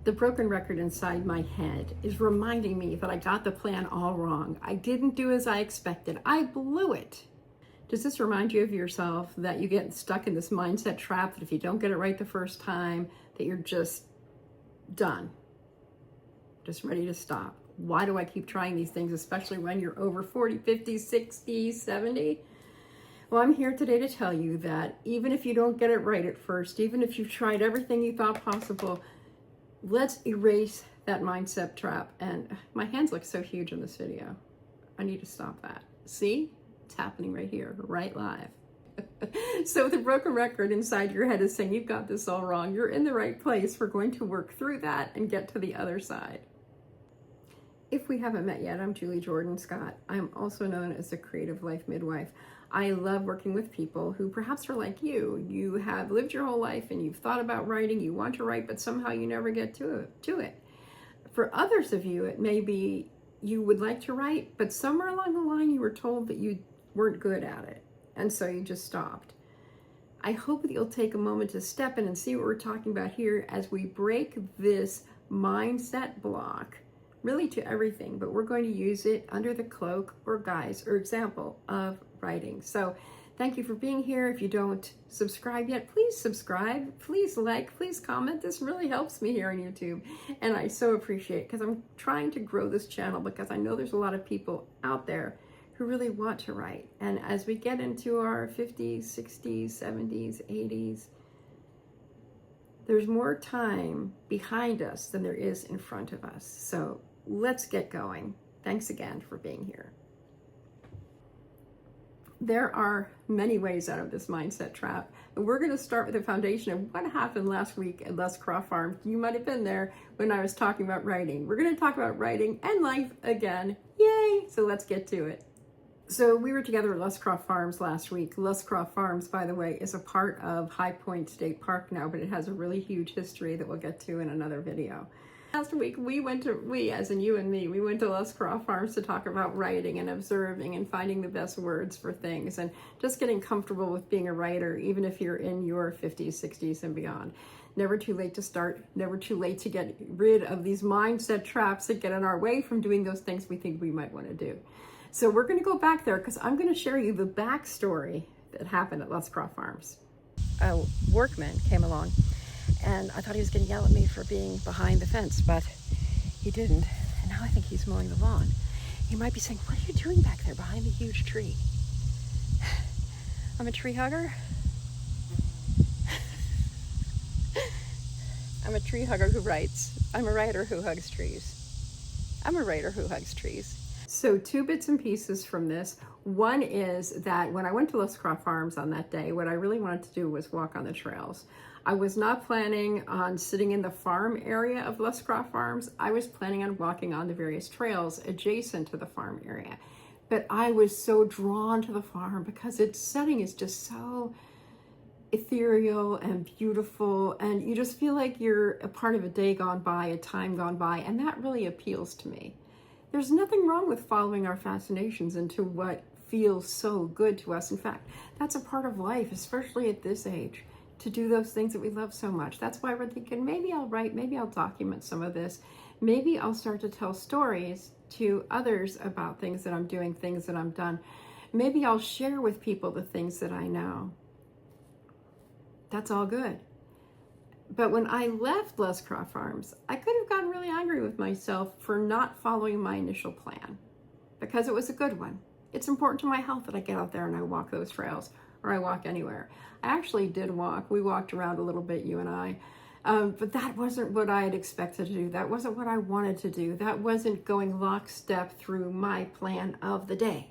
The broken record inside my head is reminding me that I got the plan all wrong. I didn't do as I expected. I blew it. Does this remind you of yourself, that you get stuck in this mindset trap that if you don't get it right the first time, that you're just done, just ready to stop? Why do I keep trying these things, especially when you're over 40, 50, 60, 70? Well, I'm here today to tell you that even if you don't get it right at first, even if you've tried everything you thought possible, let's erase that mindset trap. And my hands look so huge in this video. I need to stop that. See? It's happening right here, right live. So the broken record inside your head is saying, you've got this all wrong. You're in the right place. We're going to work through that and get to the other side. If we haven't met yet, I'm Julie Jordan Scott. I'm also known as the Creative Life Midwife. I love working with people who perhaps are like you. You have lived your whole life and you've thought about writing, you want to write, but somehow you never get to it. For others of you, it may be you would like to write, but somewhere along the line you were told that you weren't good at it, and so you just stopped. I hope that you'll take a moment to step in and see what we're talking about here as we break this mindset block, really to everything, but we're going to use it under the cloak or guise or example of writing. So thank you for being here. If you don't subscribe yet, please subscribe, please like, please comment. This really helps me here on YouTube, and I so appreciate it because I'm trying to grow this channel because I know there's a lot of people out there who really want to write. And as we get into our 50s, 60s, 70s, 80s, there's more time behind us than there is in front of us. So let's get going. Thanks again for being here. There are many ways out of this mindset trap, and we're going to start with the foundation of what happened last week at Lusscroft Farm. You might have been there when I was talking about writing. We're going to talk about writing and life again. Yay! So let's get to it. So we were together at Lusscroft Farms last week. Lusscroft Farms, by the way, is a part of High Point State Park now, but it has a really huge history that we'll get to in another video. Last week, we, as in you and me, we went to Lusscroft Farms to talk about writing and observing and finding the best words for things and just getting comfortable with being a writer, even if you're in your 50s, 60s, and beyond. Never too late to start, never too late to get rid of these mindset traps that get in our way from doing those things we think we might want to do. So we're going to go back there because I'm going to share you the backstory that happened at Lusscroft Farms. A workman came along, and I thought he was going to yell at me for being behind the fence, but he didn't. And now I think he's mowing the lawn. He might be saying, what are you doing back there behind the huge tree? I'm a tree hugger. I'm a tree hugger who writes. I'm a writer who hugs trees. I'm a writer who hugs trees. So two bits and pieces from this. One is that when I went to Lusscroft Farms on that day, what I really wanted to do was walk on the trails. I was not planning on sitting in the farm area of Lusscroft Farms. I was planning on walking on the various trails adjacent to the farm area. But I was so drawn to the farm because its setting is just so ethereal and beautiful, and you just feel like you're a part of a day gone by, a time gone by, and that really appeals to me. There's nothing wrong with following our fascinations into what feels so good to us. In fact, that's a part of life, especially at this age, to do those things that we love so much. That's why we're thinking, maybe I'll write, maybe I'll document some of this. Maybe I'll start to tell stories to others about things that I'm doing, things that I've done. Maybe I'll share with people the things that I know. That's all good. But when I left Lusscroft Farms, I could have gotten really angry with myself for not following my initial plan, because it was a good one. It's important to my health that I get out there and I walk those trails, or I walk anywhere. I actually did walk. We walked around a little bit, you and I, but that wasn't what I had expected to do. That wasn't what I wanted to do. That wasn't going lockstep through my plan of the day.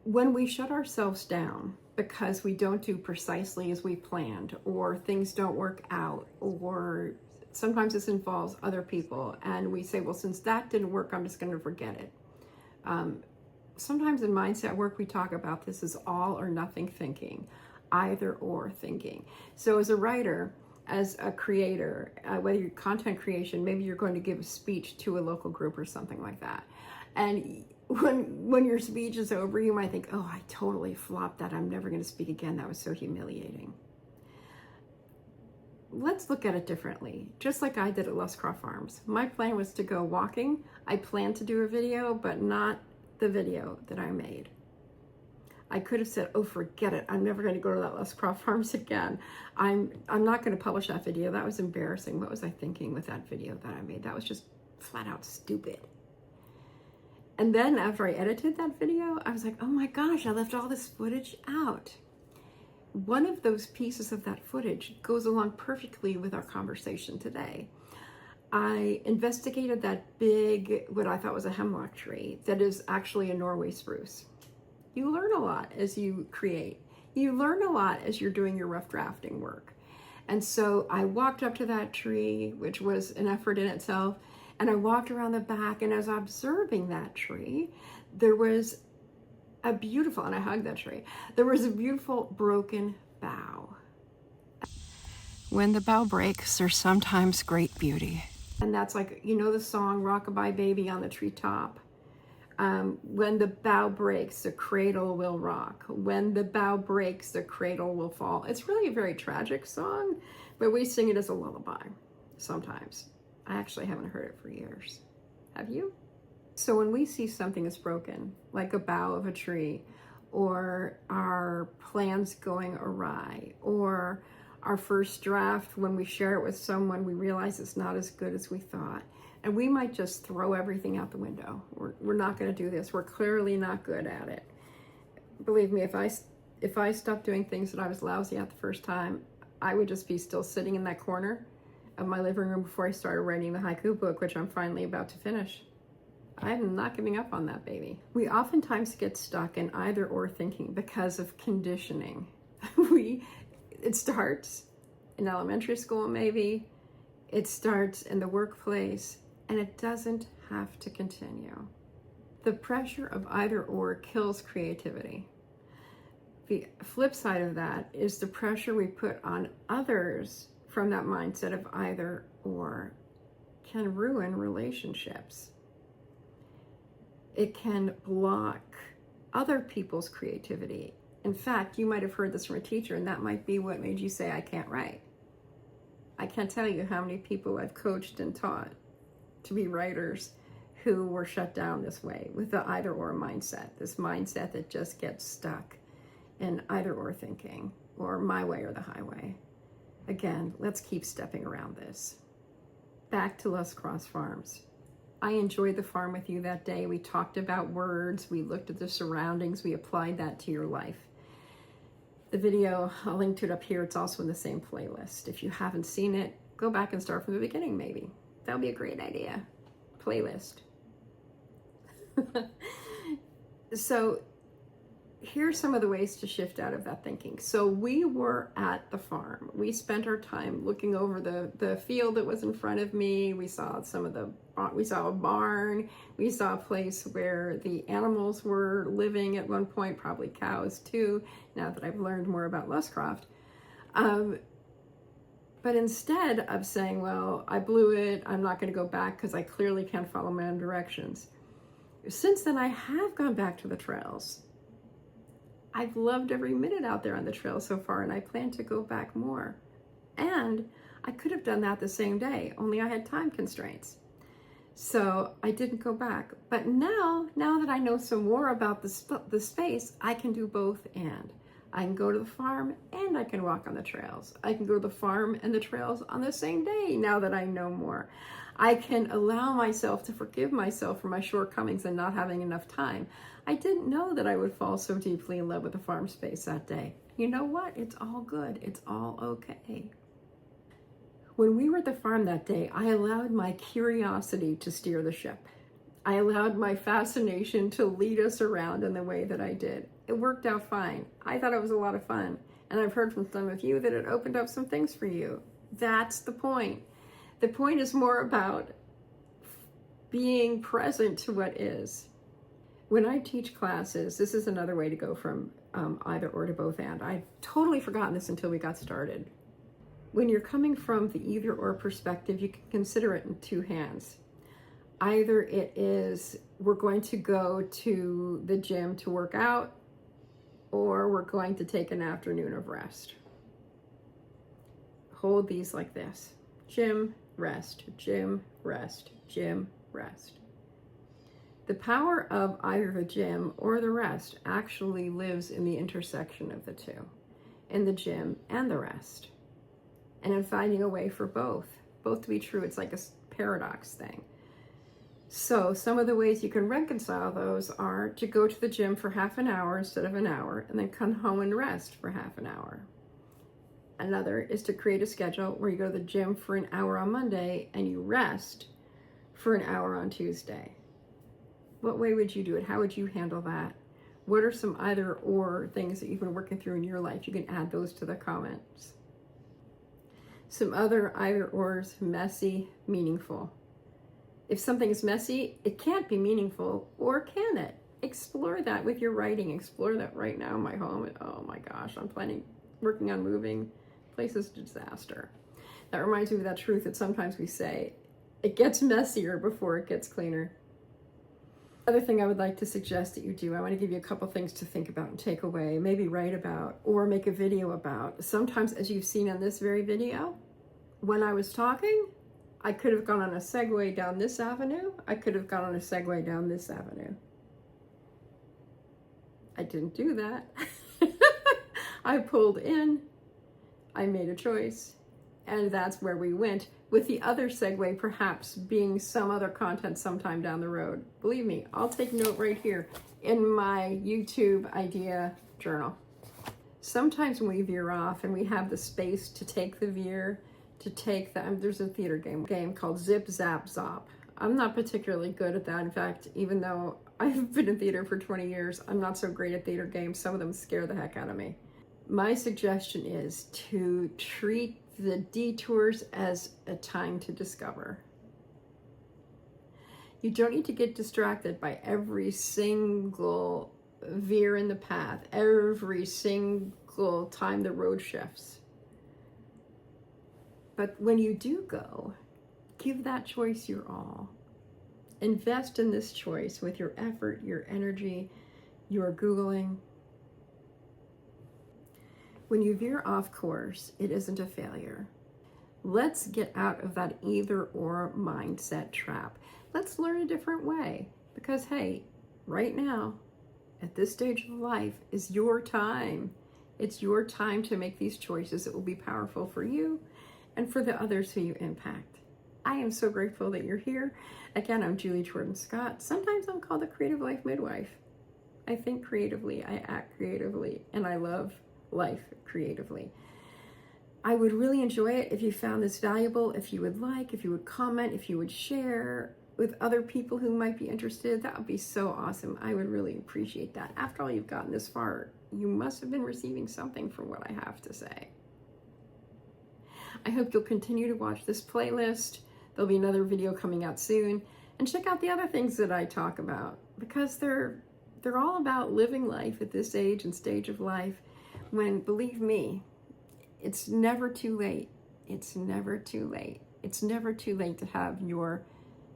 When we shut ourselves down because we don't do precisely as we planned, or things don't work out, or sometimes this involves other people, and we say, well, since that didn't work, I'm just going to forget it. Sometimes in mindset work, we talk about this as all or nothing thinking, either or thinking. So as a writer, as a creator, whether you're content creation, maybe you're going to give a speech to a local group or something like that. And when your speech is over, you might think, oh, I totally flopped that. I'm never going to speak again. That was so humiliating. let's look at it differently. Just like I did at Lusscroft Farms. My plan was to go walking. I planned to do a video, but not the video that I made. I could have said, oh, forget it. I'm never going to go to that Lusscroft Farms again. I'm not going to publish that video. That was embarrassing. What was I thinking with that video that I made? That was just flat out stupid. And then after I edited that video, I was like, oh my gosh, I left all this footage out. One of those pieces of that footage goes along perfectly with our conversation today. I investigated that big, what I thought was a hemlock tree that is actually a Norway spruce. You learn a lot as you create. You learn a lot as you're doing your rough drafting work. And so I walked up to that tree, which was an effort in itself, and I walked around the back, and as observing that tree, there was a beautiful, and I hugged that tree, there was a beautiful broken bough. When the bough breaks, there's sometimes great beauty. And that's like, you know the song, Rockabye Baby on the Treetop? When the bough breaks, the cradle will rock. When the bough breaks, the cradle will fall. It's really a very tragic song, but we sing it as a lullaby sometimes. I actually haven't heard it for years. Have you? So when we see something that's broken, like a bough of a tree, or our plans going awry, or our first draft, when we share it with someone, we realize it's not as good as we thought. And we might just throw everything out the window. We're not going to do this. We're clearly not good at it. Believe me, if I stopped doing things that I was lousy at the first time, I would just be still sitting in that corner of my living room before I started writing the haiku book, which I'm finally about to finish. I'm not giving up on that baby. We oftentimes get stuck in either or thinking because of conditioning. It starts in elementary school, maybe. It starts in the workplace, and it doesn't have to continue. The pressure of either or kills creativity. The flip side of that is the pressure we put on others from that mindset of either or can ruin relationships. It can block other people's creativity. In fact, you might have heard this from a teacher, and that might be what made you say, I can't write. I can't tell you how many people I've coached and taught to be writers who were shut down this way with the either or mindset, this mindset that just gets stuck in either or thinking, or my way or the highway. Again, let's keep stepping around this. Back to Lusscroft Farms. I enjoyed the farm with you that day. We talked about words, we looked at the surroundings, we applied that to your life. The video, I'll link to it up here. It's also in the same playlist. If you haven't seen it, go back and start from the beginning, maybe. That would be a great idea. Playlist. So here's some of the ways to shift out of that thinking. So we were at the farm. We spent our time looking over the field that was in front of me. We saw we saw a barn. We saw a place where the animals were living at one point, probably cows too, now that I've learned more about Lusscroft. But instead of saying, well, I blew it, I'm not going to go back because I clearly can't follow my own directions. Since then, I have gone back to the trails. I've loved every minute out there on the trail so far, and I plan to go back more. And I could have done that the same day, only I had time constraints. So I didn't go back. But now that I know some more about the space, I can do both and. I can go to the farm and I can walk on the trails. I can go to the farm and the trails on the same day now that I know more. I can allow myself to forgive myself for my shortcomings and not having enough time. I didn't know that I would fall so deeply in love with the farm space that day. You know what? It's all good. It's all okay. When we were at the farm that day, I allowed my curiosity to steer the ship. I allowed my fascination to lead us around in the way that I did. It worked out fine. I thought it was a lot of fun. And I've heard from some of you that it opened up some things for you. That's the point. The point is more about being present to what is. When I teach classes, this is another way to go from either or to both and. I'd totally forgotten this until we got started. When you're coming from the either or perspective, you can consider it in two hands. Either it is, we're going to go to the gym to work out, or we're going to take an afternoon of rest. hold these like this: gym, rest, gym, rest, gym, rest. The power of either the gym or the rest actually lives in the intersection of the two, in the gym and the rest, and in finding a way for both to be true. It's like a paradox thing. So some of the ways you can reconcile those are to go to the gym for half an hour instead of an hour, and then come home and rest for half an hour. Another is to create a schedule where you go to the gym for an hour on Monday and you rest for an hour on Tuesday. What way would you do it? How would you handle that? What are some either or things that you've been working through in your life? You can add those to the comments. Some other either ors: messy, meaningful. If something is messy, it can't be meaningful, or can it? Explore that with your writing. Explore that right now in my home. Oh my gosh, I'm working on moving. Place is a disaster. That reminds me of that truth that sometimes we say, it gets messier before it gets cleaner. Other thing I would like to suggest that you do, I want to give you a couple things to think about and take away, maybe write about or make a video about. Sometimes, as you've seen on this very video, when I was talking, I could have gone on a segue down this avenue. I could have gone on a segue down this avenue. I didn't do that. I pulled in, I made a choice, and that's where we went, with the other segue perhaps being some other content sometime down the road. Believe me, I'll take note right here in my YouTube idea journal. Sometimes when we veer off and we have the space to take the veer, to take the, there's a theater game called Zip Zap Zop. I'm not particularly good at that. In fact, even though I've been in theater for 20 years, I'm not so great at theater games. Some of them scare the heck out of me. My suggestion is to treat the detours as a time to discover. You don't need to get distracted by every single veer in the path, every single time the road shifts. But when you do go, give that choice your all. Invest in this choice with your effort, your energy, your Googling. When you veer off course, it isn't a failure. Let's get out of that either or mindset trap. Let's learn a different way, because hey, right now, at this stage of life, is your time. It's your time to make these choices that will be powerful for you and for the others who you impact. I am so grateful that you're here. Again, I'm Julie Jordan-Scott. Sometimes I'm called the Creative Life Midwife. I think creatively, I act creatively, and I love life creatively. I would really enjoy it if you found this valuable, if you would like, if you would comment, if you would share with other people who might be interested. That would be so awesome. I would really appreciate that. After all, you've gotten this far, you must have been receiving something from what I have to say. I hope you'll continue to watch this playlist. There'll be another video coming out soon. And check out the other things that I talk about, because they're all about living life at this age and stage of life, when, believe me, it's never too late. It's never too late. It's never too late to have your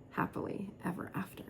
happily ever after.